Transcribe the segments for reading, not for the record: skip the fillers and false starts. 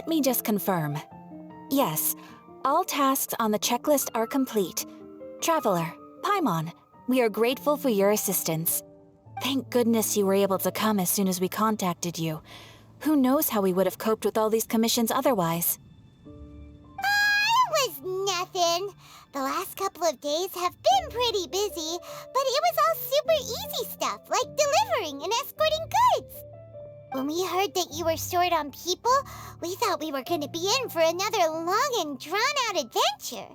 Let me just confirm. Yes, all tasks on the checklist are complete. Traveler, Paimon, we are grateful for your assistance. Thank goodness you were able to come as soon as we contacted you. Who knows how we would have coped with all these commissions otherwise? It was nothing. The last couple of days have been pretty busy, but it was all super easy stuff, like delivering and escorting goods. When we heard that you were short on people, we thought we were going to be in for another long and drawn-out adventure.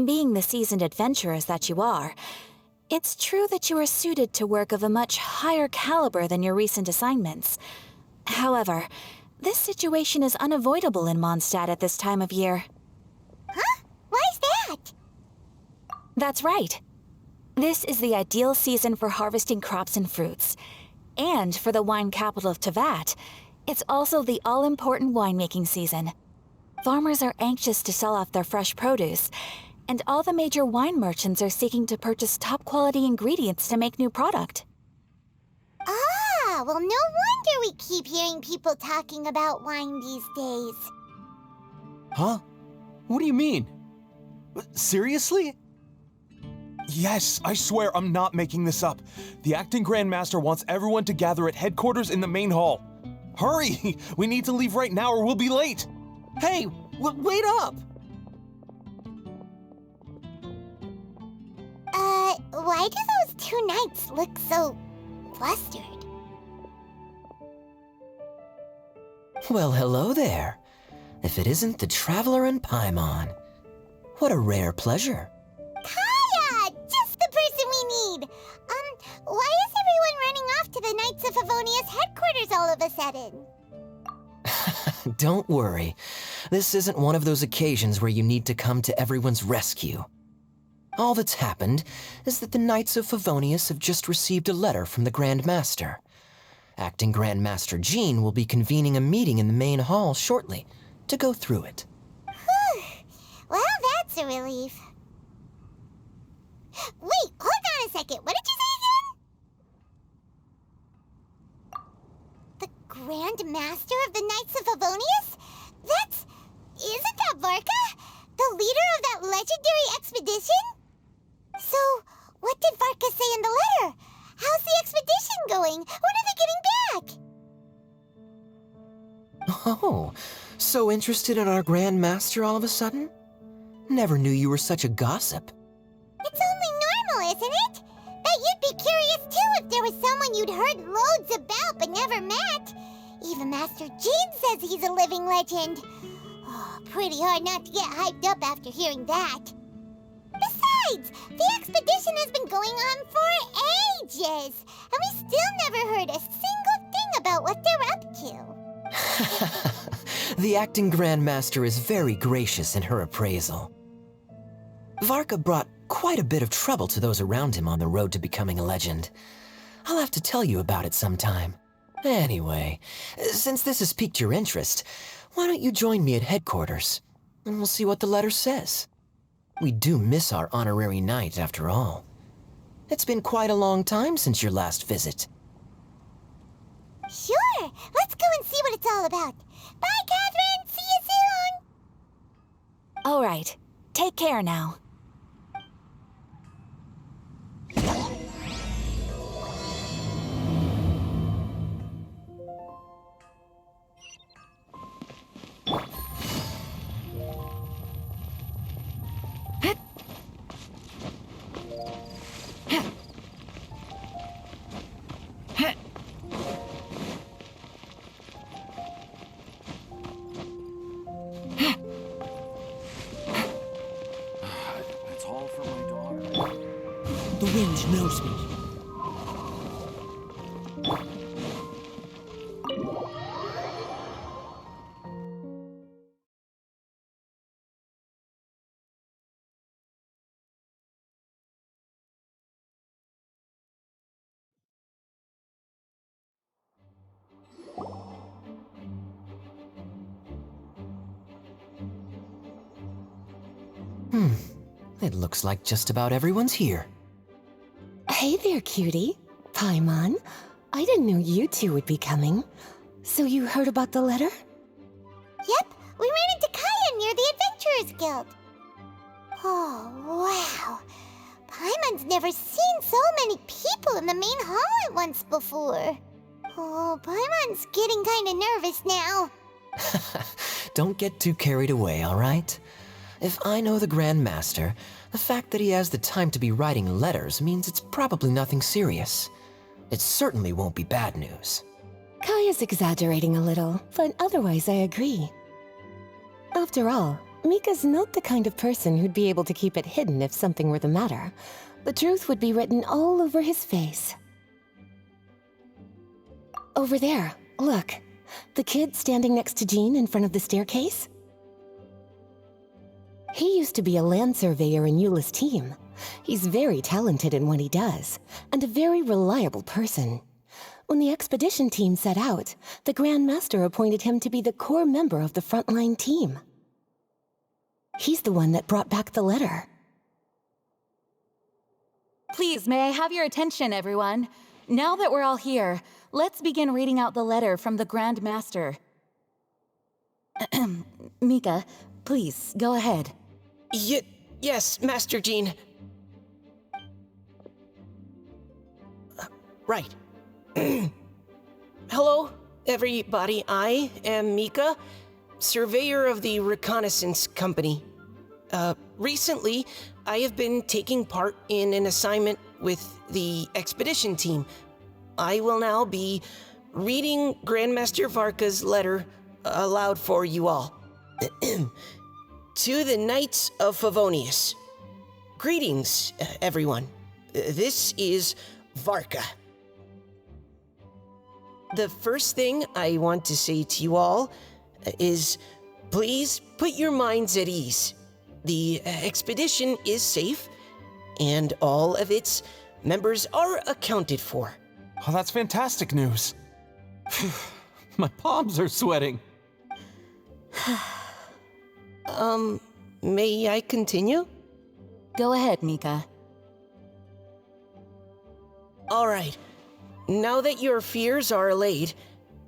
Being the seasoned adventurers that you are, it's true that you are suited to work of a much higher caliber than your recent assignments. However, this situation is unavoidable in Mondstadt at this time of year. Huh? Why is that? That's right. This is the ideal season for harvesting crops and fruits. And for the wine capital of Teyvat, it's also the all-important winemaking season. Farmers are anxious to sell off their fresh produce, and all the major wine merchants are seeking to purchase top-quality ingredients to make new product. Ah, well, no wonder we keep hearing people talking about wine these days. Huh? What do you mean? Seriously? Yes, I swear I'm not making this up. The acting Grandmaster wants everyone to gather at headquarters in the main hall. Hurry! We need to leave right now or we'll be late! Hey, wait up! Why do those two knights look so flustered? Well, hello there. If it isn't the Traveler and Paimon. What a rare pleasure. Kaya! Just the person we need! Why is everyone running off to the Knights of Favonius headquarters all of a sudden? Don't worry. This isn't one of those occasions where you need to come to everyone's rescue. All that's happened is that the Knights of Favonius have just received a letter from the Grand Master. Acting Grandmaster Jean will be convening a meeting in the main hall shortly to go through it. Whew. Well, that's a relief. Wait, hold on a second. What did you say again? The Grand Master of the Knights of Favonius? Isn't that Varka? The leader of that legendary expedition? So, what did Varka say in the letter? How's the expedition going? When are they getting back? Oh, so interested in our Grand Master all of a sudden? Never knew you were such a gossip. It's only normal, isn't it? Bet you'd be curious too if there was someone you'd heard loads about but never met. Even Master Jean says he's a living legend. Oh, pretty hard not to get hyped up after hearing that. Besides, the expedition has been going on for ages, and we still never heard a single thing about what they're up to. The acting Grandmaster is very gracious in her appraisal. Varka brought quite a bit of trouble to those around him on the road to becoming a legend. I'll have to tell you about it sometime. Anyway, since this has piqued your interest, why don't you join me at headquarters, and we'll see what the letter says. We do miss our honorary knight, after all. It's been quite a long time since your last visit. Sure, let's go and see what it's all about. Bye, Catherine! See you soon! All right, take care now. That's all for my daughter. The wind knows me. It looks like just about everyone's here. Hey there, cutie. Paimon. I didn't know you two would be coming. So you heard about the letter? Yep, we ran into Kaya near the Adventurers Guild. Oh, wow. Paimon's never seen so many people in the main hall at once before. Oh, Paimon's getting kinda nervous now. Don't get too carried away, all right? If I know the Grand Master, the fact that he has the time to be writing letters means it's probably nothing serious. It certainly won't be bad news. Kaya's exaggerating a little, but otherwise I agree. After all, Mika's not the kind of person who'd be able to keep it hidden if something were the matter. The truth would be written all over his face. Over there, look. The kid standing next to Jean in front of the staircase? He used to be a land surveyor in Eula's team. He's very talented in what he does, and a very reliable person. When the expedition team set out, the Grand Master appointed him to be the core member of the frontline team. He's the one that brought back the letter. Please, may I have your attention, everyone? Now that we're all here, let's begin reading out the letter from the Grand Master. Mika, please, go ahead. Yes, Master Jean. Right. Hello, everybody. I am Mika, surveyor of the Reconnaissance Company. Recently, I have been taking part in an assignment with the expedition team. I will now be reading Grandmaster Varka's letter aloud for you all. To the Knights of Favonius. Greetings, everyone. This is Varka. The first thing I want to say to you all is, please put your minds at ease. The expedition is safe, and all of its members are accounted for. Oh, that's fantastic news. My palms are sweating. May I continue? Go ahead, Mika. All right. Now that your fears are allayed,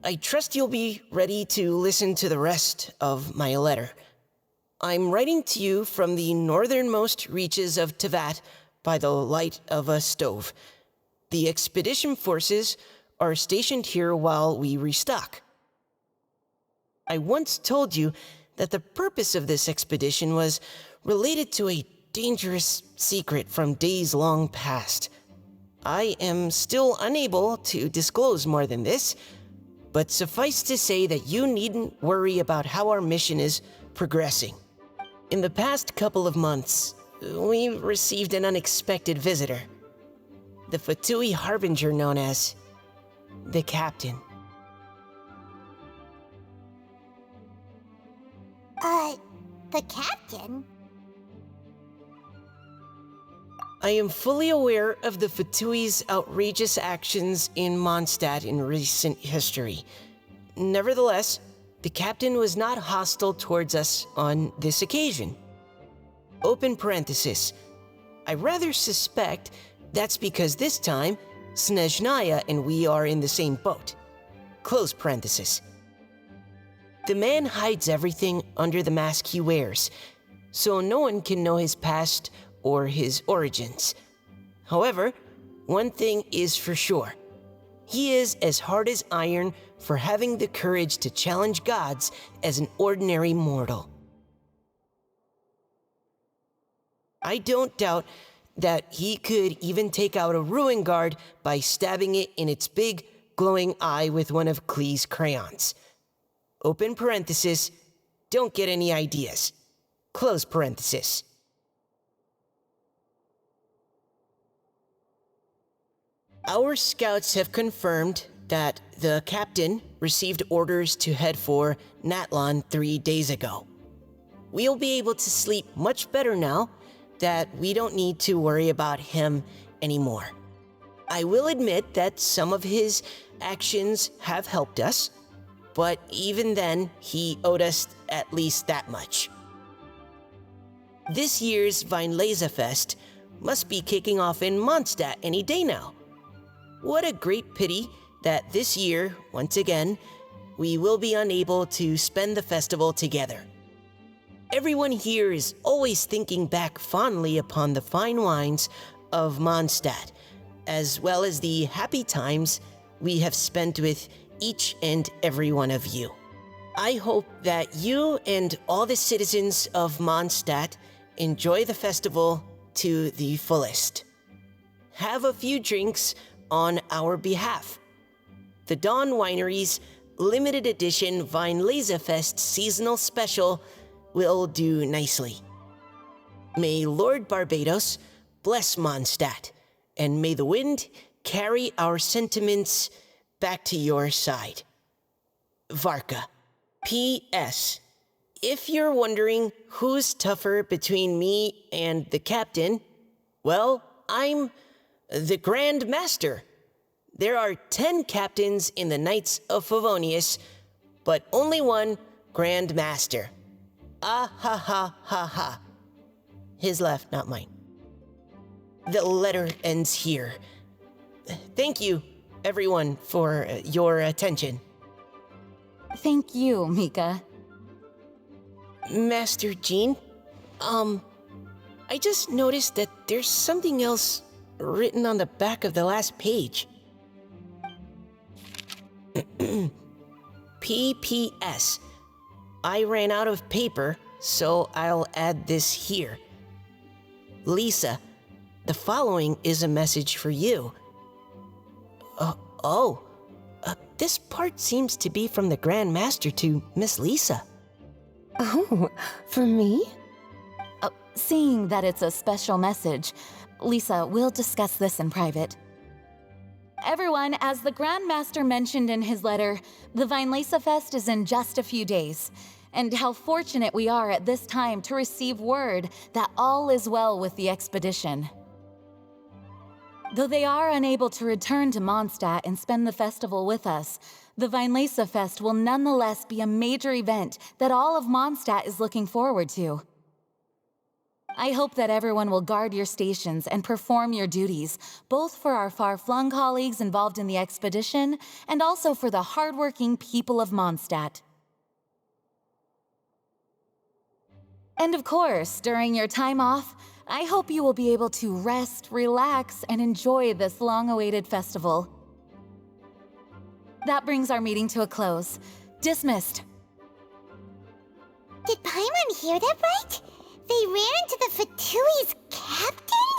I trust you'll be ready to listen to the rest of my letter. I'm writing to you from the northernmost reaches of Tevat by the light of a stove. The expedition forces are stationed here while we restock. I once told you that the purpose of this expedition was related to a dangerous secret from days long past. I am still unable to disclose more than this, but suffice to say that you needn't worry about how our mission is progressing. In the past couple of months, we received an unexpected visitor. The Fatui Harbinger known as the Captain. The captain? I am fully aware of the Fatui's outrageous actions in Mondstadt in recent history. Nevertheless, the captain was not hostile towards us on this occasion. Open parenthesis. I rather suspect that's because this time, Snezhnaya and we are in the same boat. Close parenthesis. The man hides everything under the mask he wears, so no one can know his past or his origins. However, one thing is for sure. He is as hard as iron for having the courage to challenge gods as an ordinary mortal. I don't doubt that he could even take out a ruin guard by stabbing it in its big, glowing eye with one of Klee's crayons. Open parenthesis, don't get any ideas. Close parenthesis. Our scouts have confirmed that the captain received orders to head for Natlan 3 days ago. We'll be able to sleep much better now that we don't need to worry about him anymore. I will admit that some of his actions have helped us, but even then, he owed us at least that much. This year's Weinlesefest must be kicking off in Mondstadt any day now. What a great pity that this year, once again, we will be unable to spend the festival together. Everyone here is always thinking back fondly upon the fine wines of Mondstadt, as well as the happy times we have spent with each and every one of you. I hope that you and all the citizens of Mondstadt enjoy the festival to the fullest. Have a few drinks on our behalf. The Dawn Winery's limited edition Weinlesefest seasonal special will do nicely. May Lord Barbados bless Mondstadt, and may the wind carry our sentiments back to your side. Varka. P.S. If you're wondering who's tougher between me and the captain, well, I'm the Grand Master. There are 10 captains in the Knights of Favonius, but only one Grand Master. Ah ha ha ha ha. His laugh, not mine. The letter ends here. Thank you, everyone, for your attention. Thank you, Mika. Master Jean, I just noticed that there's something else written on the back of the last page. P.P.S. I ran out of paper, so I'll add this here. Lisa, the following is a message for you. This part seems to be from the Grand Master to Miss Lisa. Oh, for me? Seeing that it's a special message, Lisa, we'll discuss this in private. Everyone, as the Grand Master mentioned in his letter, the Weinlesefest is in just a few days, and how fortunate we are at this time to receive word that all is well with the expedition. Though they are unable to return to Mondstadt and spend the festival with us, the Weinlesefest will nonetheless be a major event that all of Mondstadt is looking forward to. I hope that everyone will guard your stations and perform your duties, both for our far-flung colleagues involved in the expedition and also for the hardworking people of Mondstadt. And of course, during your time off, I hope you will be able to rest, relax, and enjoy this long-awaited festival. That brings our meeting to a close. Dismissed. Did Paimon hear that right? They ran into the Fatui's captain?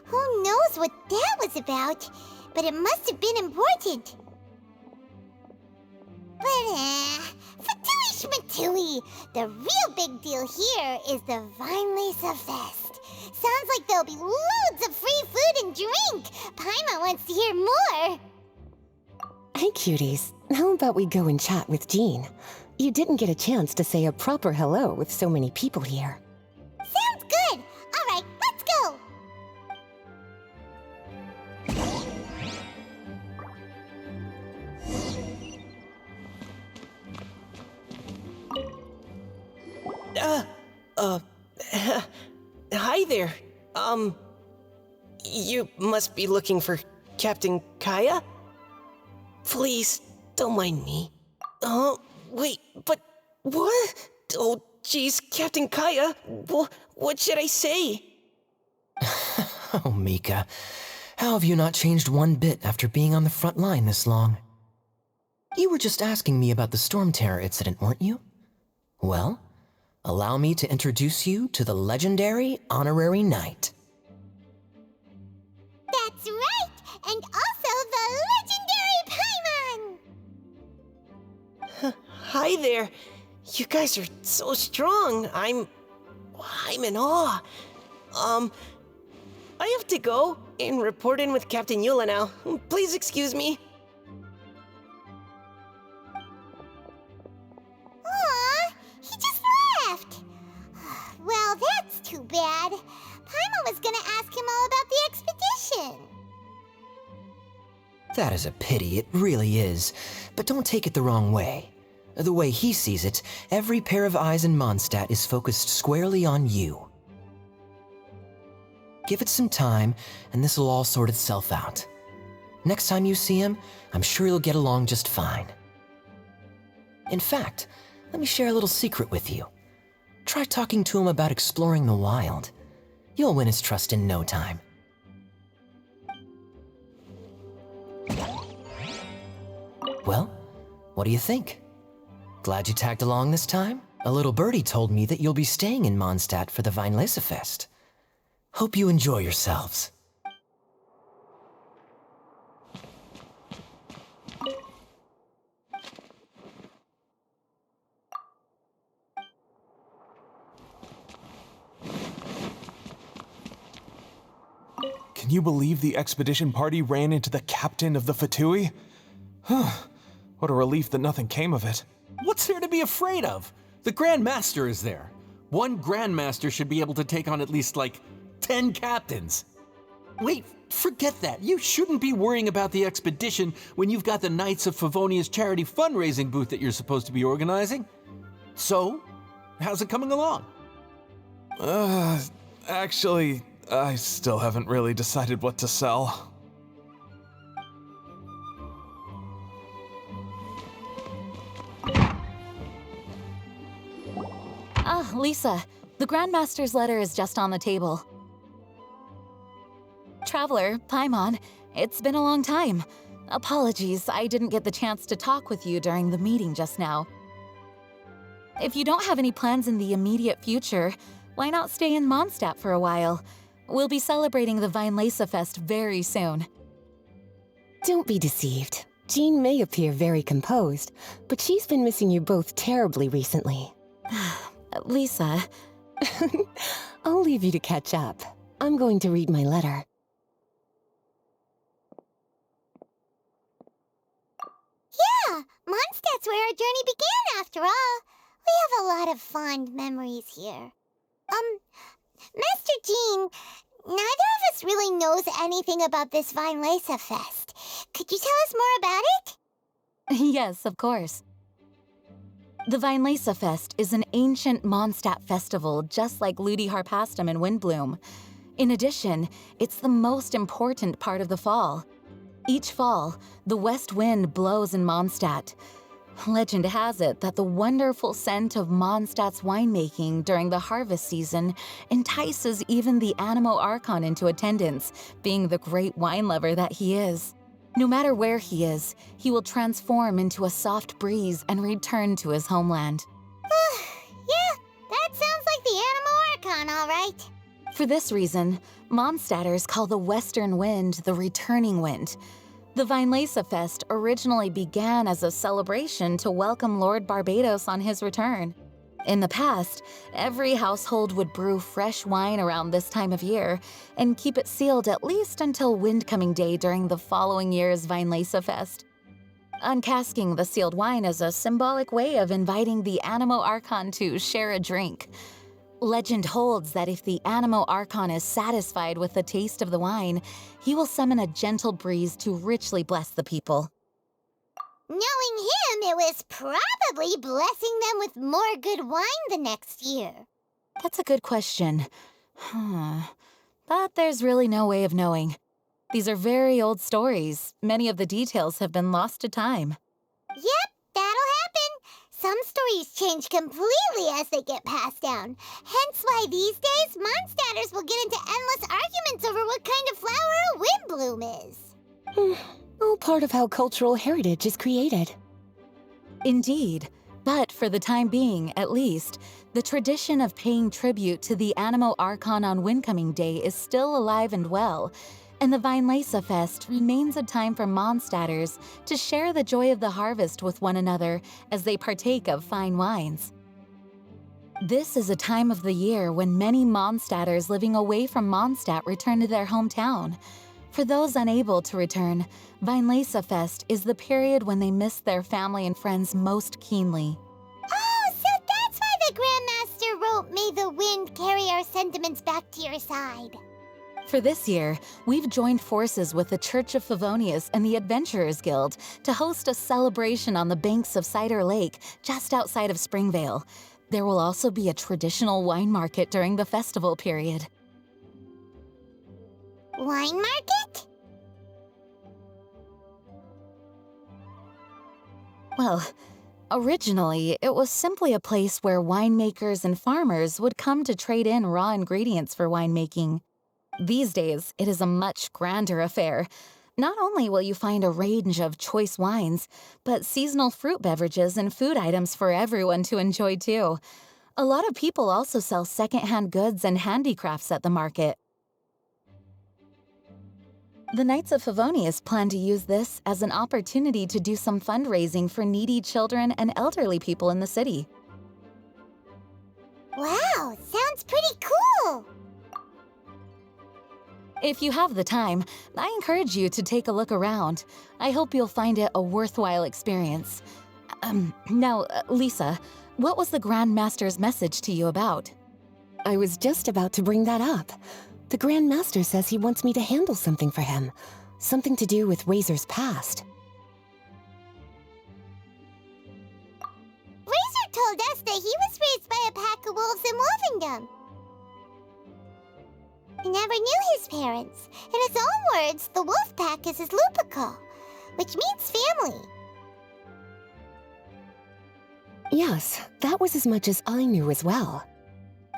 Who knows what that was about? But it must have been important. But Fatui Schmatui, the real big deal here is the Weinlesefest. Sounds like there'll be loads of free food and drink. Paimon wants to hear more. Hey, cuties. How about we go and chat with Jean? You didn't get a chance to say a proper hello with so many people here. Sounds good. All right, let's go. Hi there. You must be looking for Captain Kaya? Please, don't mind me. Wait, but what? Oh, geez, Captain Kaya, what should I say? Oh, Mika, how have you not changed one bit after being on the front line this long? You were just asking me about the Storm Terror incident, weren't you? Well, allow me to introduce you to the legendary Honorary Knight. That's right, and also the legendary Paimon. Hi there. You guys are so strong. I'm in awe. I have to go and report in with Captain Eula now. Please excuse me. Aw, he just left. Well, that's too bad. Paimon was gonna ask him all about the expedition. That is a pity, it really is. But don't take it the wrong way. The way he sees it, every pair of eyes in Mondstadt is focused squarely on you. Give it some time, and this will all sort itself out. Next time you see him, I'm sure you'll get along just fine. In fact, let me share a little secret with you. Try talking to him about exploring the wild. You'll win his trust in no time. Well, what do you think? Glad you tagged along this time? A little birdie told me that you'll be staying in Mondstadt for the Weinlesefest. Hope you enjoy yourselves. Can you believe the expedition party ran into the captain of the Fatui? What a relief that nothing came of it. What's there to be afraid of? The Grand Master is there. One Grand Master should be able to take on at least, 10 captains. Wait, forget that. You shouldn't be worrying about the expedition when you've got the Knights of Favonia's charity fundraising booth that you're supposed to be organizing. So, how's it coming along? Actually, I still haven't really decided what to sell. Ah, Lisa, the Grandmaster's letter is just on the table. Traveler, Paimon, it's been a long time. Apologies, I didn't get the chance to talk with you during the meeting just now. If you don't have any plans in the immediate future, why not stay in Mondstadt for a while? We'll be celebrating the Weinlesefest very soon. Don't be deceived. Jean may appear very composed, but she's been missing you both terribly recently. Lisa. I'll leave you to catch up. I'm going to read my letter. Yeah, Mondstadt's where our journey began after all. We have a lot of fond memories here. Master Jean, neither of us really knows anything about this Weinlesefest. Could you tell us more about it? Yes, of course. The Weinlesefest is an ancient Mondstadt festival just like Ludi Harpastum and Windbloom. In addition, it's the most important part of the fall. Each fall, the west wind blows in Mondstadt. Legend has it that the wonderful scent of Mondstadt's winemaking during the harvest season entices even the Animo Archon into attendance, being the great wine lover that he is. No matter where he is, he will transform into a soft breeze and return to his homeland. Yeah, that sounds like the Animo Archon, all right. For this reason, Mondstadters call the western wind the returning wind. The Weinlesefest originally began as a celebration to welcome Lord Barbados on his return. In the past, every household would brew fresh wine around this time of year and keep it sealed at least until Windcoming Day during the following year's Weinlesefest. Uncasking the sealed wine is a symbolic way of inviting the Animo Archon to share a drink. Legend holds that if the Animo Archon is satisfied with the taste of the wine, he will summon a gentle breeze to richly bless the people. Knowing him, it was probably blessing them with more good wine the next year. That's a good question. But there's really no way of knowing. These are very old stories. Many of the details have been lost to time. Yep, that'll happen. Some stories change completely as they get passed down. Hence why these days, Mondstadters will get into endless arguments over what kind of flower a windbloom is. All part of how cultural heritage is created. Indeed. But for the time being, at least, the tradition of paying tribute to the Animo Archon on Windcoming Day is still alive and well, and the Weinlesefest remains a time for Mondstadters to share the joy of the harvest with one another as they partake of fine wines. This is a time of the year when many Mondstadters living away from Mondstadt return to their hometown. For those unable to return, Weinlesefest is the period when they miss their family and friends most keenly. Oh, so that's why the Grandmaster wrote, "May the wind carry our sentiments back to your side." For this year, we've joined forces with the Church of Favonius and the Adventurers Guild to host a celebration on the banks of Cider Lake, just outside of Springvale. There will also be a traditional wine market during the festival period. Wine market? Well, originally, it was simply a place where winemakers and farmers would come to trade in raw ingredients for winemaking. These days, it is a much grander affair. Not only will you find a range of choice wines, but seasonal fruit beverages and food items for everyone to enjoy too. A lot of people also sell secondhand goods and handicrafts at the market. The Knights of Favonius plan to use this as an opportunity to do some fundraising for needy children and elderly people in the city. Wow, sounds pretty cool! If you have the time, I encourage you to take a look around. I hope you'll find it a worthwhile experience. Now, Lisa, what was the Grand Master's message to you about? I was just about to bring that up. The Grand Master says he wants me to handle something for him. Something to do with Razor's past. Razor told us that he was raised by a pack of wolves in Wolvendom. He never knew his parents. In his own words, the wolf pack is his lupical, which means family. Yes, that was as much as I knew as well.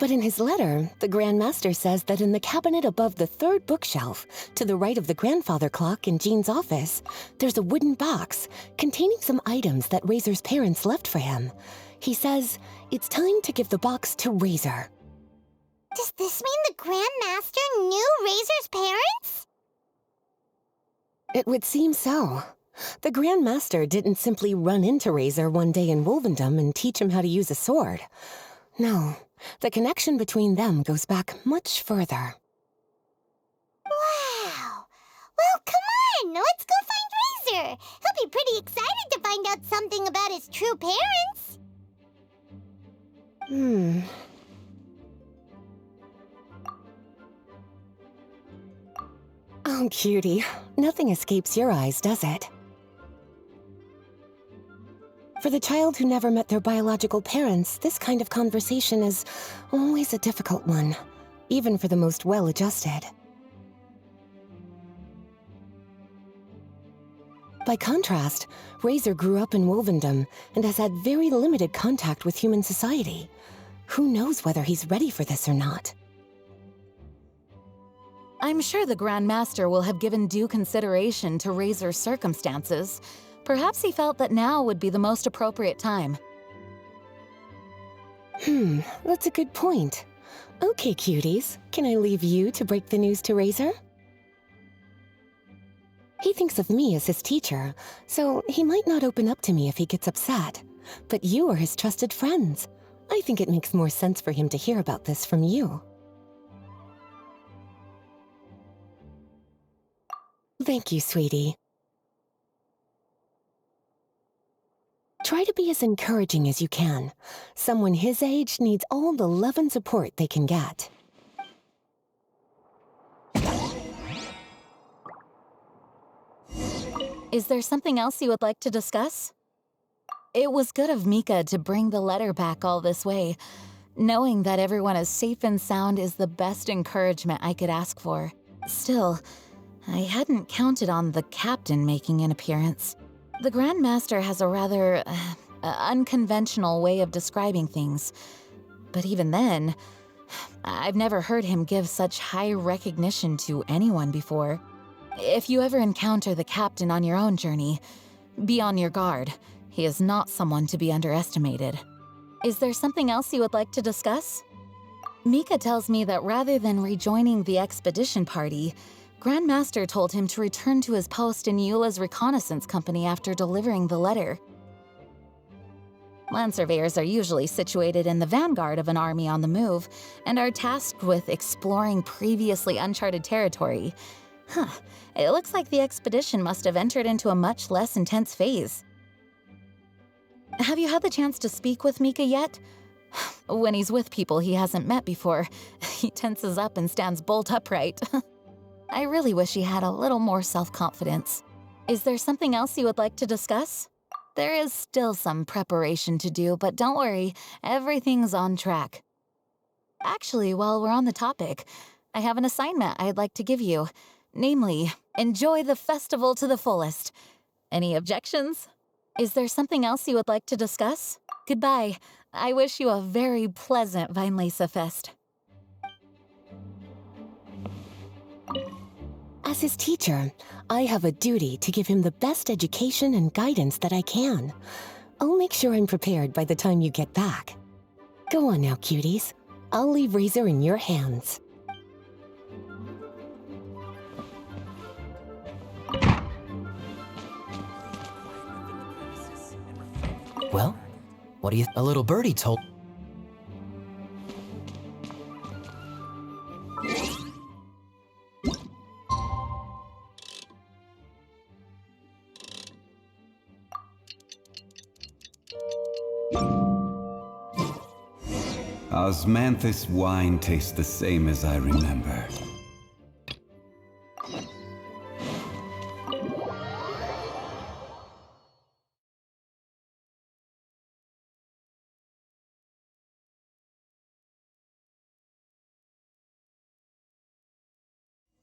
But in his letter, the Grand Master says that in the cabinet above the third bookshelf, to the right of the grandfather clock in Jean's office, there's a wooden box containing some items that Razor's parents left for him. He says it's time to give the box to Razor. Does this mean the Grand Master knew Razor's parents? It would seem so. The Grand Master didn't simply run into Razor one day in Wolvendom and teach him how to use a sword. No, the connection between them goes back much further. Wow! Well, come on! Let's go find Razor! He'll be pretty excited to find out something about his true parents! Oh, cutie. Nothing escapes your eyes, does it? For the child who never met their biological parents, this kind of conversation is always a difficult one, even for the most well-adjusted. By contrast, Razor grew up in Wolvendom and has had very limited contact with human society. Who knows whether he's ready for this or not? I'm sure the Grand Master will have given due consideration to Razor's circumstances. Perhaps he felt that now would be the most appropriate time. That's a good point. Okay, cuties, can I leave you to break the news to Razor? He thinks of me as his teacher, so he might not open up to me if he gets upset. But you are his trusted friends. I think it makes more sense for him to hear about this from you. Thank you, sweetie. Try to be as encouraging as you can. Someone his age needs all the love and support they can get. Is there something else you would like to discuss? It was good of Mika to bring the letter back all this way. Knowing that everyone is safe and sound is the best encouragement I could ask for. Still, I hadn't counted on the captain making an appearance. The Grand Master has a rather unconventional way of describing things. But even then, I've never heard him give such high recognition to anyone before. If you ever encounter the captain on your own journey, be on your guard. He is not someone to be underestimated. Is there something else you would like to discuss? Mika tells me that rather than rejoining the expedition party, Grand Master told him to return to his post in Eula's reconnaissance company after delivering the letter. Land surveyors are usually situated in the vanguard of an army on the move and are tasked with exploring previously uncharted territory. It looks like the expedition must have entered into a much less intense phase. Have you had the chance to speak with Mika yet? When he's with people he hasn't met before, he tenses up and stands bolt upright. I really wish he had a little more self-confidence. Is there something else you would like to discuss? There is still some preparation to do, but don't worry, everything's on track. Actually, while we're on the topic, I have an assignment I'd like to give you. Namely, enjoy the festival to the fullest. Any objections? Is there something else you would like to discuss? Goodbye. I wish you a very pleasant Vinelesa Fest. As his teacher, I have a duty to give him the best education and guidance that I can. I'll make sure I'm prepared by the time you get back. Go on now, cuties. I'll leave Razor in your hands. Well, what do you... A little birdie told... Osmanthus wine tastes the same as I remember.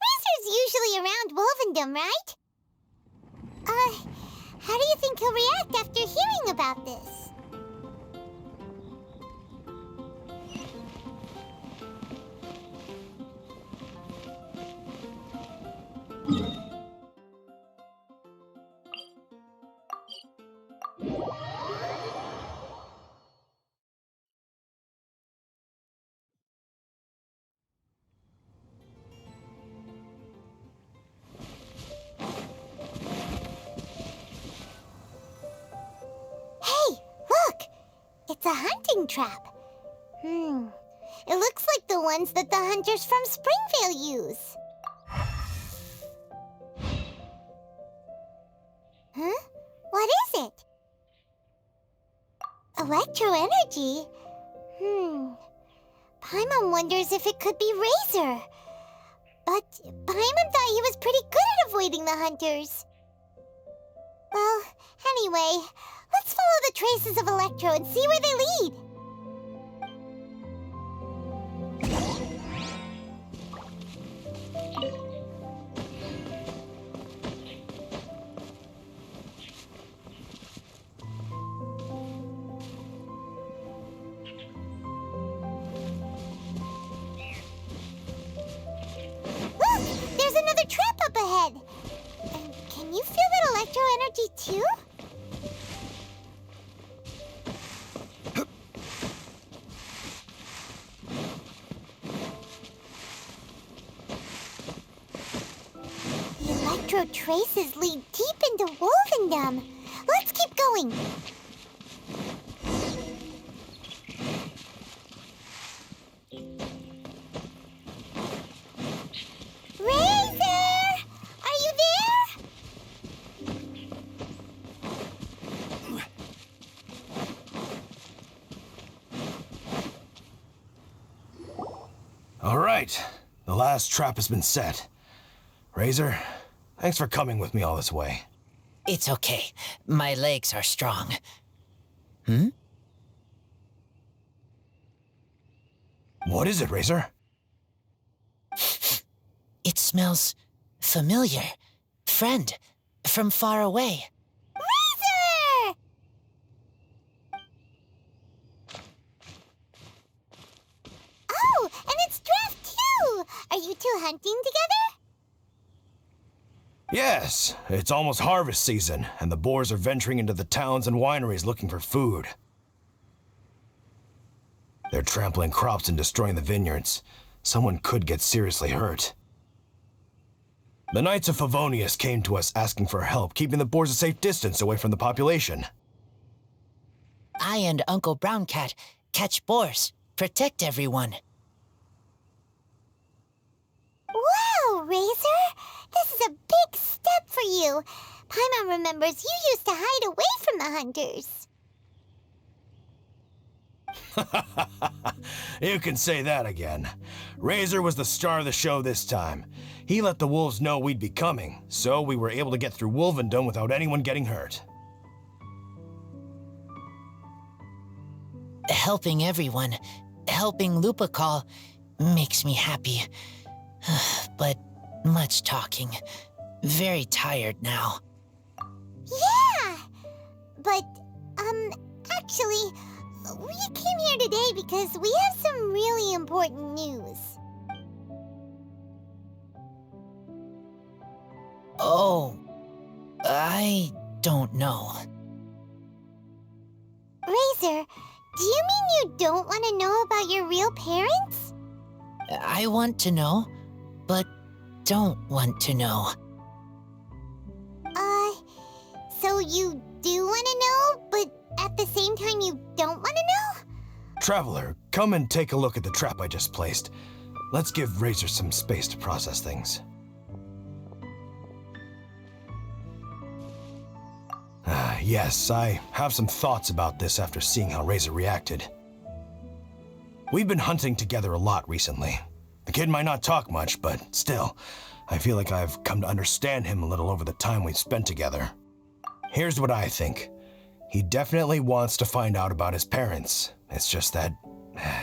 Razor's usually around Wolvendom, right? How do you think he'll react after hearing about this? Hey, look! It's a hunting trap. It looks like the ones that the hunters from Springvale use. Huh? What is it? Electro energy? Paimon wonders if it could be Razor. But Paimon thought he was pretty good at avoiding the hunters. Well, anyway, let's follow the traces of Electro and see where they lead. Look! There's another trap up ahead! Can you feel that electro energy too? The electro traces lead deep into Wolvendom. Let's keep going. Razor! Are you there? All right, the last trap has been set. Razor, thanks for coming with me all this way. It's okay. My legs are strong. What is it, Razor? It smells familiar. Friend, from far away. Razor! Oh, and it's Draft too! Are you two hunting together? Yes, it's almost harvest season, and the boars are venturing into the towns and wineries looking for food. They're trampling crops and destroying the vineyards. Someone could get seriously hurt. The Knights of Favonius came to us asking for help keeping the boars a safe distance away from the population. I and Uncle Brown Cat catch boars, protect everyone. Wow, Razor! This is a big step for you. Paimon remembers you used to hide away from the hunters. You can say that again. Razor was the star of the show this time. He let the wolves know we'd be coming, so we were able to get through Wolvendom without anyone getting hurt. Helping everyone, helping Lupical, makes me happy. But much talking. Very tired now. Yeah! But, actually, we came here today because we have some really important news. Oh, I don't know. Razor, do you mean you don't want to know about your real parents? I want to know, but don't want to know. So you do want to know, but at the same time you don't want to know? Traveler, come and take a look at the trap I just placed. Let's give Razor some space to process things. Yes, I have some thoughts about this after seeing how Razor reacted. We've been hunting together a lot recently. The kid might not talk much, but still, I feel like I've come to understand him a little over the time we've spent together. Here's what I think. He definitely wants to find out about his parents. It's just that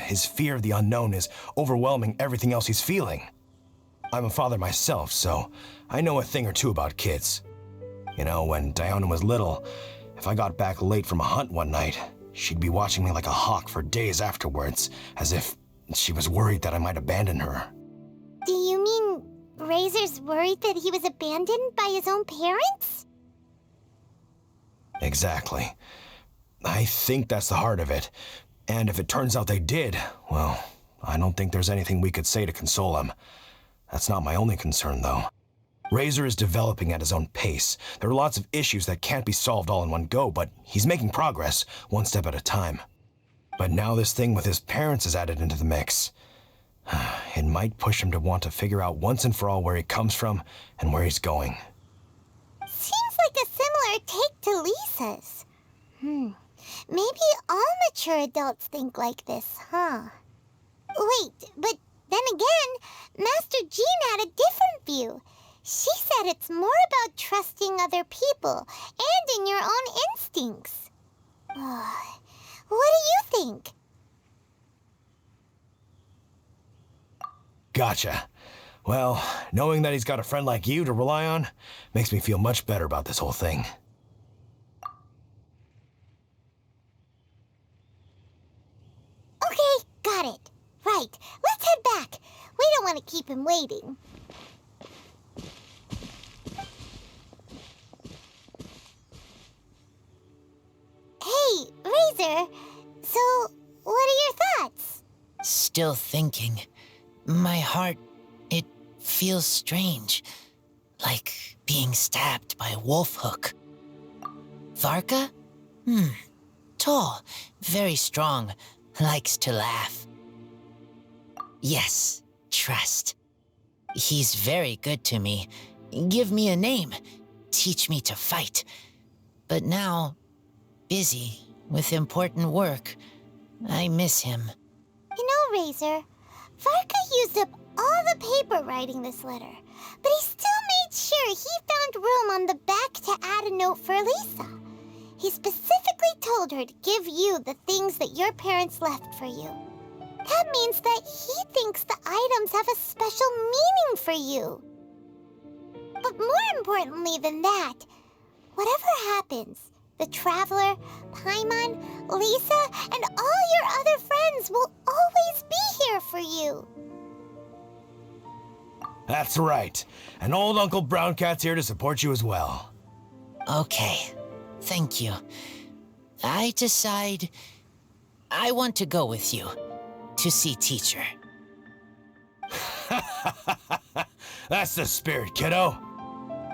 his fear of the unknown is overwhelming everything else he's feeling. I'm a father myself, so I know a thing or two about kids. You know, when Diona was little, if I got back late from a hunt one night, she'd be watching me like a hawk for days afterwards, as if she was worried that I might abandon her. Do you mean Razor's worried that he was abandoned by his own parents? Exactly. I think that's the heart of it. And if it turns out they did, well, I don't think there's anything we could say to console him. That's not my only concern, though. Razor is developing at his own pace. There are lots of issues that can't be solved all in one go, but he's making progress, one step at a time. But now this thing with his parents is added into the mix. It might push him to want to figure out once and for all where he comes from and where he's going. Seems like a similar take to Lisa's. Maybe all mature adults think like this, huh? Wait, but then again, Master Jean had a different view. She said it's more about trusting other people and in your own instincts. What do you think? Gotcha. Well, knowing that he's got a friend like you to rely on makes me feel much better about this whole thing. Okay, got it. Right, let's head back. We don't want to keep him waiting. Hey, Razor. So, what are your thoughts? Still thinking. My heart, it feels strange. Like being stabbed by a wolf hook. Varka? Tall, very strong, likes to laugh. Yes, trust. He's very good to me. Give me a name. Teach me to fight. But now, busy with important work. I miss him. You know, Razor, Varka used up all the paper writing this letter, but he still made sure he found room on the back to add a note for Lisa. He specifically told her to give you the things that your parents left for you. That means that he thinks the items have a special meaning for you. But more importantly than that, whatever happens, the Traveler, Paimon, Lisa, and all your other friends will always be here for you. That's right. And old Uncle Brown Cat's here to support you as well. Okay, thank you. I decide I want to go with you to see teacher. That's the spirit, kiddo.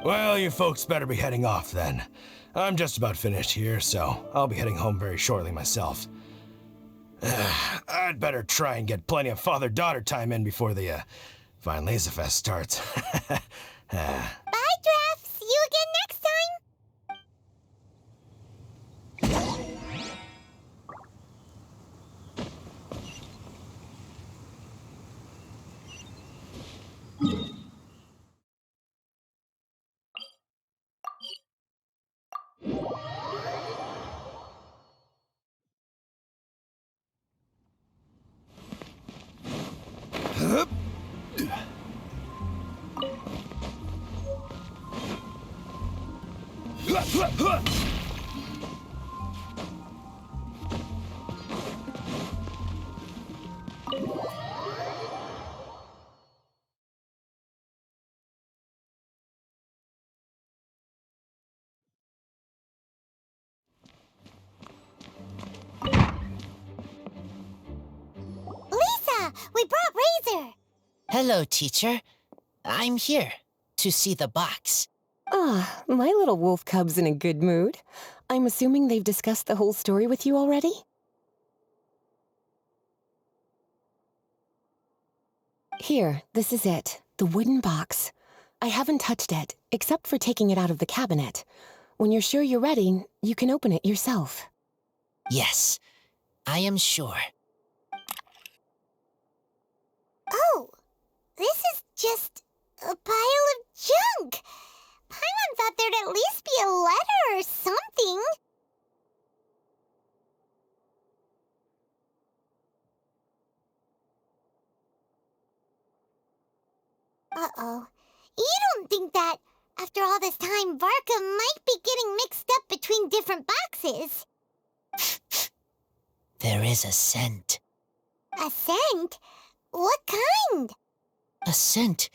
Well, you folks better be heading off then. I'm just about finished here, so I'll be heading home very shortly myself. I'd better try and get plenty of father-daughter time in before the Vine Laser Fest starts. Bye, Draf. See you again next time. We brought Razor. Hello, teacher. I'm here to see the box. Ah, my little wolf cub's in a good mood. I'm assuming they've discussed the whole story with you already? Here, this is it. The wooden box. I haven't touched it, except for taking it out of the cabinet. When you're sure you're ready, you can open it yourself. Yes, I am sure. Oh, this is just a pile of junk. Paimon thought there'd at least be a letter or something. Uh-oh. You don't think that, after all this time, Varka might be getting mixed up between different boxes? There is a scent. A scent? What kind? A scent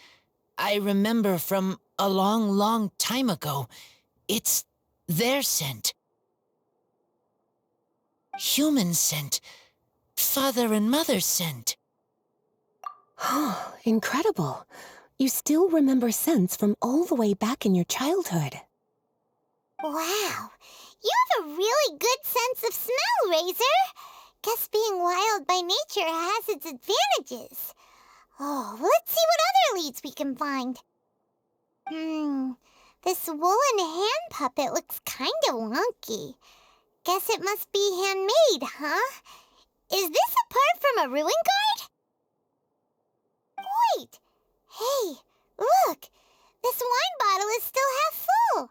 I remember from a long, long time ago. It's their scent. Human scent. Father and mother scent. Oh, incredible. You still remember scents from all the way back in your childhood. Wow. You have a really good sense of smell, Razor. Guess being wild by nature has its advantages. Oh, let's see what other leads we can find. This woolen hand puppet looks kinda wonky. Guess it must be handmade, huh? Is this a part from a ruin guard? Wait! Hey, look! This wine bottle is still half full!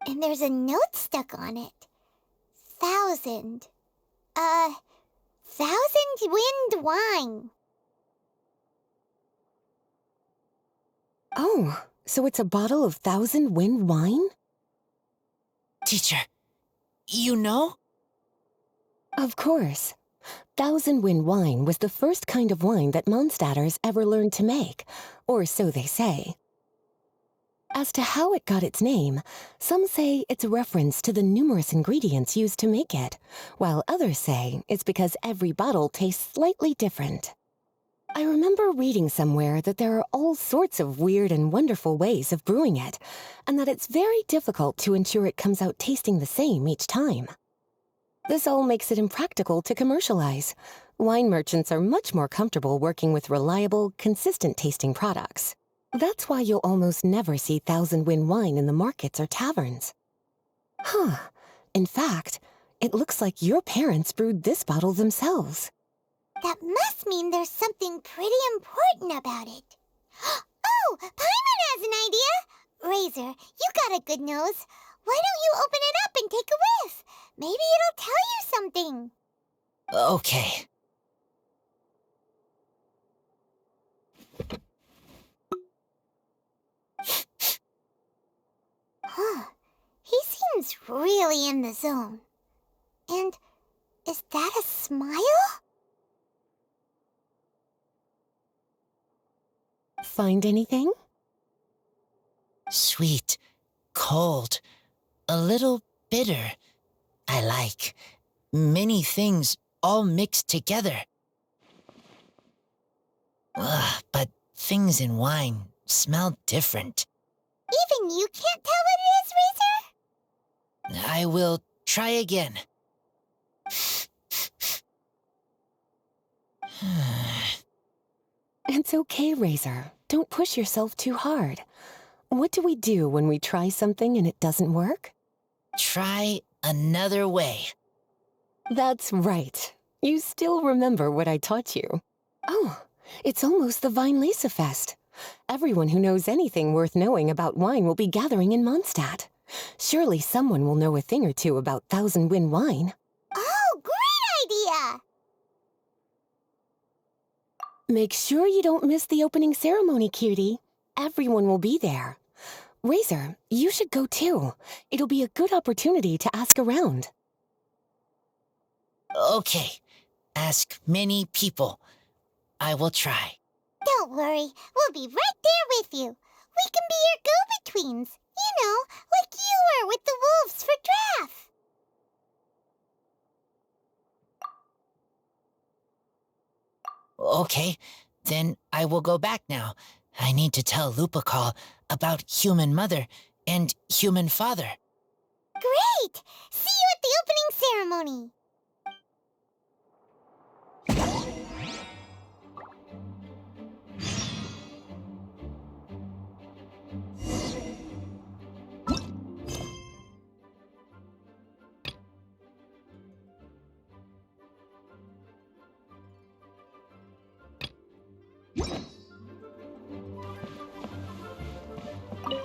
And there's a note stuck on it. 1,000. 1,000 wind wine. Oh, so it's a bottle of 1,000 wind wine? Teacher, you know? Of course. 1,000 wind wine was the first kind of wine that Mondstadters ever learned to make, or so they say. As to how it got its name, some say it's a reference to the numerous ingredients used to make it, while others say it's because every bottle tastes slightly different. I remember reading somewhere that there are all sorts of weird and wonderful ways of brewing it, and that it's very difficult to ensure it comes out tasting the same each time. This all makes it impractical to commercialize. Wine merchants are much more comfortable working with reliable, consistent-tasting products. That's why you'll almost never see 1,000 wind wine in the markets or taverns. Huh. In fact, it looks like your parents brewed this bottle themselves. That must mean there's something pretty important about it. Oh, Paimon has an idea! Razor, you got a good nose. Why don't you open it up and take a whiff? Maybe it'll tell you something. Okay. Huh. He seems really in the zone. And is that a smile? Find anything? Sweet, cold, a little bitter. I like many things all mixed together. Ugh, but things in wine smell different. Even you can't tell what it is, Razor? I will try again. It's okay, Razor. Don't push yourself too hard. What do we do when we try something and it doesn't work? Try another way. That's right. You still remember what I taught you. Oh, it's almost the Weinlese Fest. Everyone who knows anything worth knowing about wine will be gathering in Mondstadt. Surely someone will know a thing or two about 1,000 wind wine. Oh, great idea! Make sure you don't miss the opening ceremony, cutie. Everyone will be there. Razor, you should go too. It'll be a good opportunity to ask around. Okay, ask many people. I will try. Don't worry, we'll be right there with you. We can be your go-betweens. You know, like you were with the wolves for Draff. Okay, then I will go back now. I need to tell Lupercal about human mother and human father. Great! See you at the opening ceremony!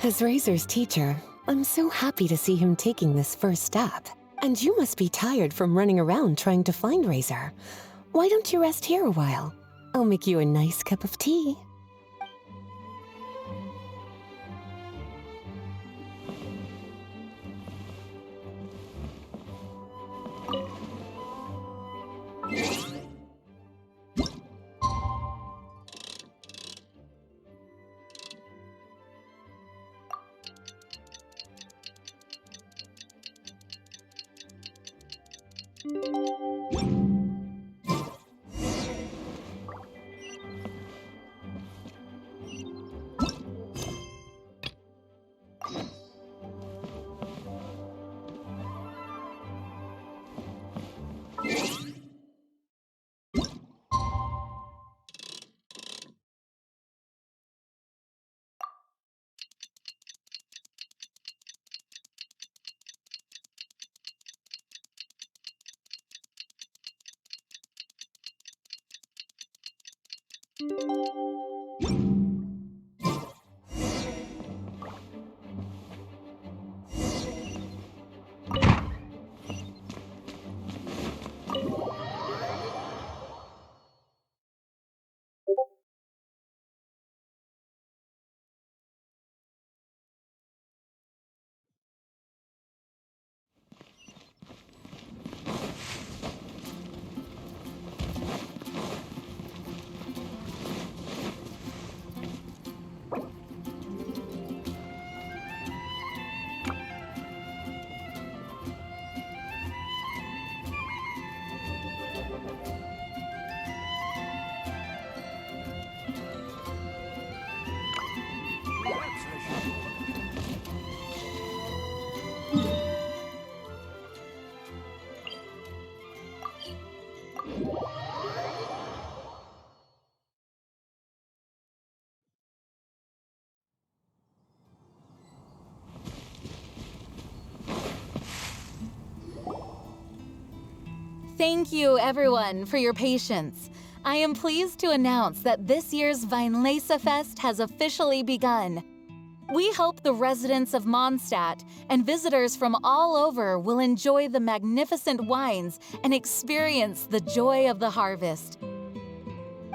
As Razor's teacher, I'm so happy to see him taking this first step. And you must be tired from running around trying to find Razor. Why don't you rest here a while? I'll make you a nice cup of tea. Thank you, everyone, for your patience. I am pleased to announce that this year's Weinlese Fest has officially begun. We hope the residents of Mondstadt and visitors from all over will enjoy the magnificent wines and experience the joy of the harvest.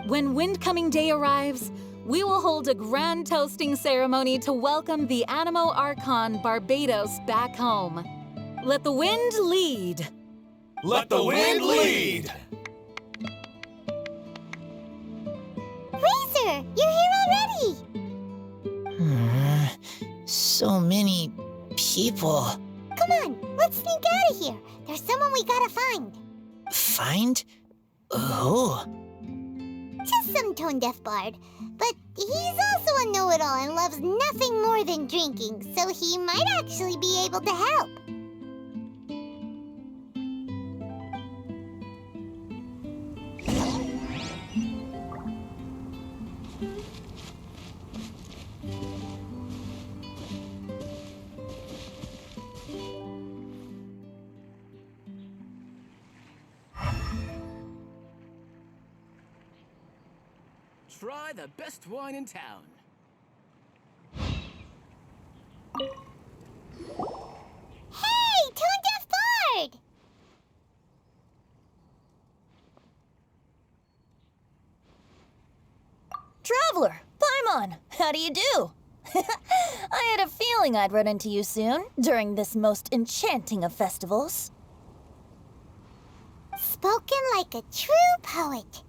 When Windcoming Day arrives, we will hold a grand toasting ceremony to welcome the Animo Archon Barbados back home. Let the wind lead! Let the wind lead! Razor, you're here already! So many people. Come on, let's sneak out of here. There's someone we gotta find. Find? Who? Just some tone-deaf bard. But he's also a know-it-all and loves nothing more than drinking, so he might actually be able to help. Try the best wine in town. Hey, tone-deaf bard! Traveler, Paimon, how do you do? I had a feeling I'd run into you soon, during this most enchanting of festivals. Spoken like a true poet.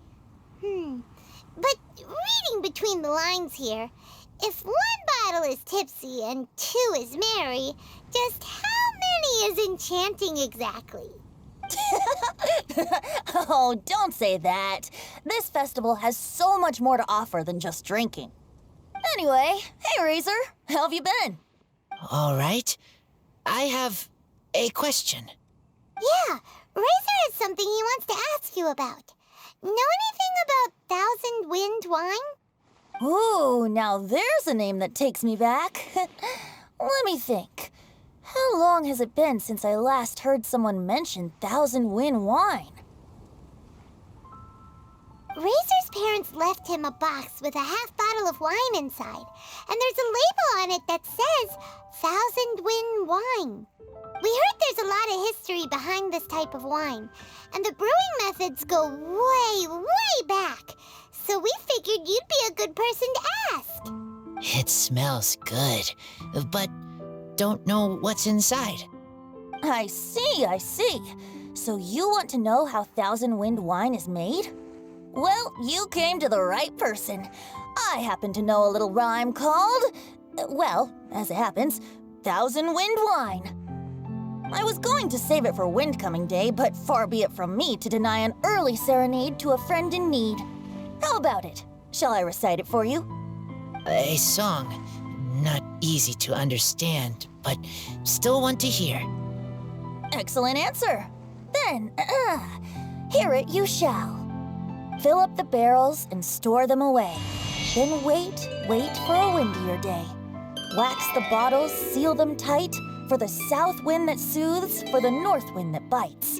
But reading between the lines here, if one bottle is tipsy and two is merry, just how many is enchanting exactly? Oh, don't say that. This festival has so much more to offer than just drinking. Anyway, hey Razor, how have you been? All right. I have a question. Yeah, Razor has something he wants to ask you about. Know anything about Thousand Wind wine? Ooh, now there's a name that takes me back. Let me think. How long has it been since I last heard someone mention Thousand Wind wine? Razor's parents left him a box with a half bottle of wine inside, and there's a label on it that says Thousand Wind wine. We heard there's a lot of history behind this type of wine, and the brewing methods go way, way back. So we figured you'd be a good person to ask. It smells good, but don't know what's inside. I see. So you want to know how Thousand Wind wine is made? Well, you came to the right person. I happen to know a little rhyme called, well, as it happens, Thousand Wind wine. I was going to save it for Windcoming Day, but far be it from me to deny an early serenade to a friend in need. How about it? Shall I recite it for you? A song. Not easy to understand, but still want to hear. Excellent answer. Then, hear it you shall. Fill up the barrels and store them away. Then wait for a windier day. Wax the bottles, seal them tight, for the south wind that soothes, for the north wind that bites.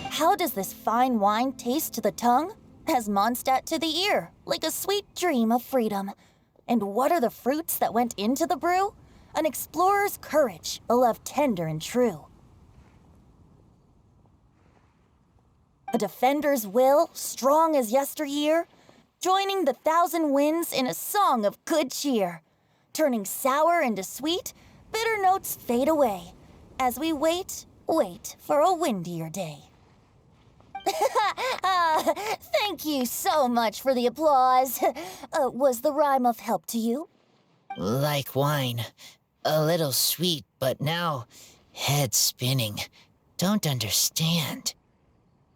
How does this fine wine taste to the tongue? As Mondstadt to the ear, like a sweet dream of freedom. And what are the fruits that went into the brew? An explorer's courage, a love tender and true. A defender's will, strong as yesteryear, joining the thousand winds in a song of good cheer. Turning sour into sweet, bitter notes fade away, as we wait for a windier day. Thank you so much for the applause. Was the rhyme of help to you? Like wine. A little sweet, but now head spinning. Don't understand.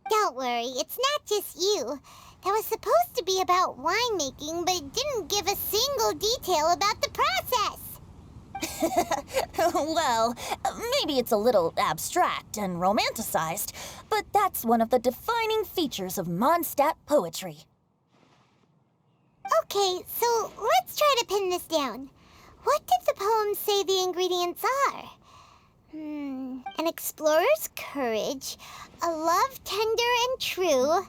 Don't worry, it's not just you. That was supposed to be about winemaking, but it didn't give a single detail about the process. Well, maybe it's a little abstract and romanticized, but that's one of the defining features of Mondstadt poetry. Okay, so let's try to pin this down. What did the poem say the ingredients are? An explorer's courage, a love tender and true,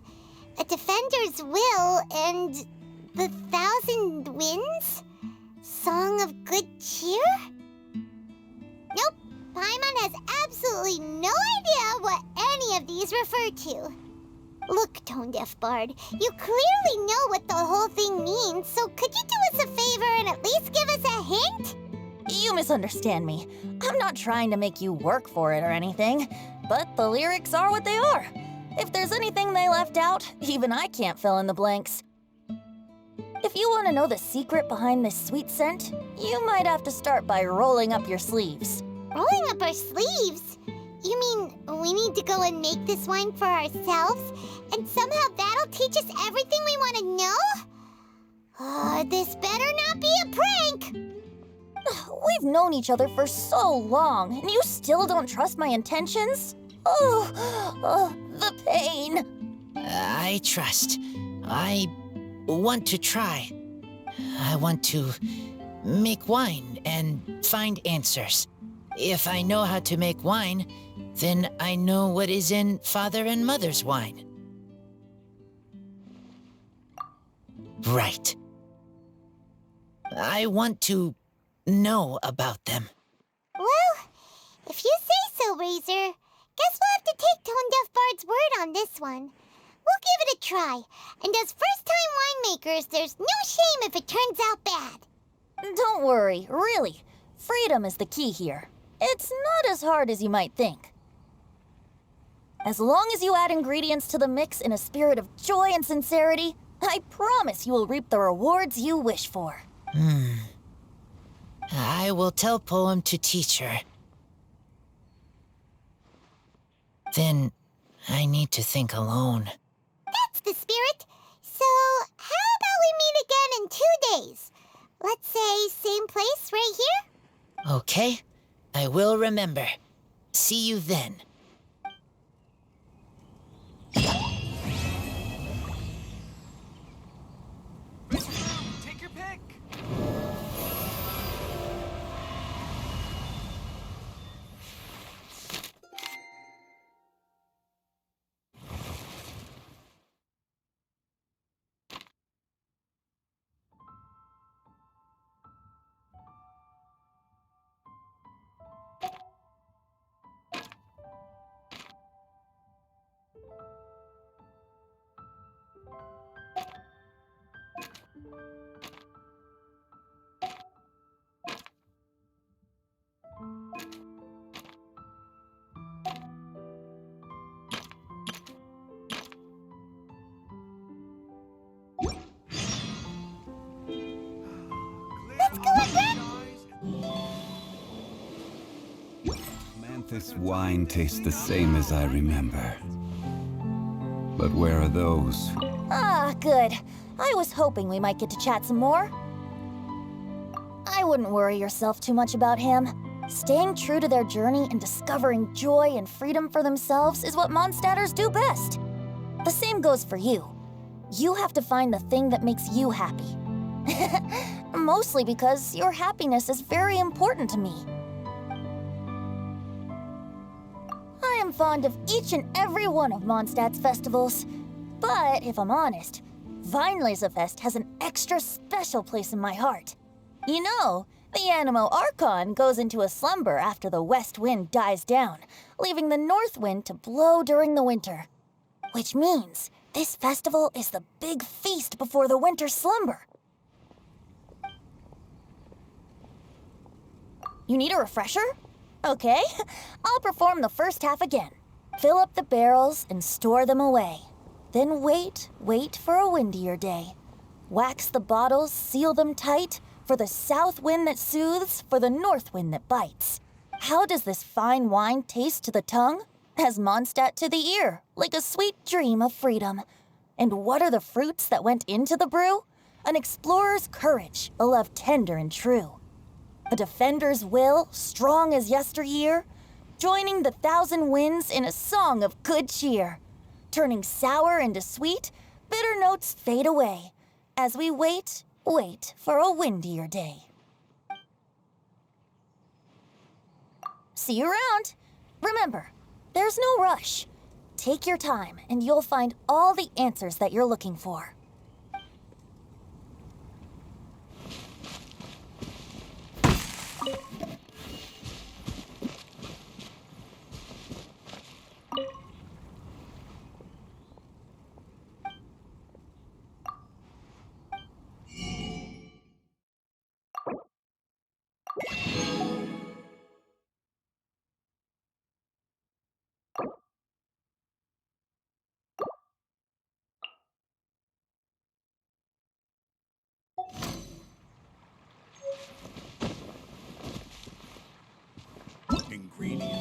a defender's will, and the thousand winds? Song of good cheer? Nope, Paimon has absolutely no idea what any of these refer to. Look, Tone-Deaf Bard, you clearly know what the whole thing means, so could you do us a favor and at least give us a hint? You misunderstand me. I'm not trying to make you work for it or anything, but the lyrics are what they are. If there's anything they left out, even I can't fill in the blanks. If you want to know the secret behind this sweet scent, you might have to start by rolling up your sleeves. Rolling up our sleeves? You mean we need to go and make this wine for ourselves, and somehow that'll teach us everything we want to know? This better not be a prank! We've known each other for so long, and you still don't trust my intentions? Oh, the pain. I trust. I want to try. I want to make wine and find answers. If I know how to make wine, then I know what is in Father and Mother's wine. Right. I want to know about them. Well, if you say so, Razor, guess we'll have to take Tone-Deaf Bard's word on this one. We'll give it a try, and as first-time winemakers, there's no shame if it turns out bad. Don't worry, really. Freedom is the key here. It's not as hard as you might think. As long as you add ingredients to the mix in a spirit of joy and sincerity, I promise you will reap the rewards you wish for. I will tell Poem to teach her. Then I need to think alone. That's the spirit. So, how about we meet again in 2 days? Let's say same place right here? Okay, I will remember. See you then. Take your pick! Let's go again! This wine tastes the same as I remember. But where are those? Ah, good. I was hoping we might get to chat some more. I wouldn't worry yourself too much about him. Staying true to their journey and discovering joy and freedom for themselves is what Mondstadters do best. The same goes for you. You have to find the thing that makes you happy. Mostly because your happiness is very important to me. I am fond of each and every one of Mondstadt's festivals. But if I'm honest, Weinlesefest has an extra special place in my heart. You know, the Animo Archon goes into a slumber after the west wind dies down, leaving the north wind to blow during the winter. Which means this festival is the big feast before the winter slumber. You need a refresher? Okay, I'll perform the first half again. Fill up the barrels and store them away. Then wait for a windier day. Wax the bottles, seal them tight, for the south wind that soothes, for the north wind that bites. How does this fine wine taste to the tongue? As Mondstadt to the ear, like a sweet dream of freedom. And what are the fruits that went into the brew? An explorer's courage, a love tender and true. A defender's will, strong as yesteryear, joining the thousand winds in a song of good cheer. Turning sour into sweet, bitter notes fade away, as we wait for a windier day. See you around. Remember, there's no rush. Take your time and you'll find all the answers that you're looking for. Ingredient.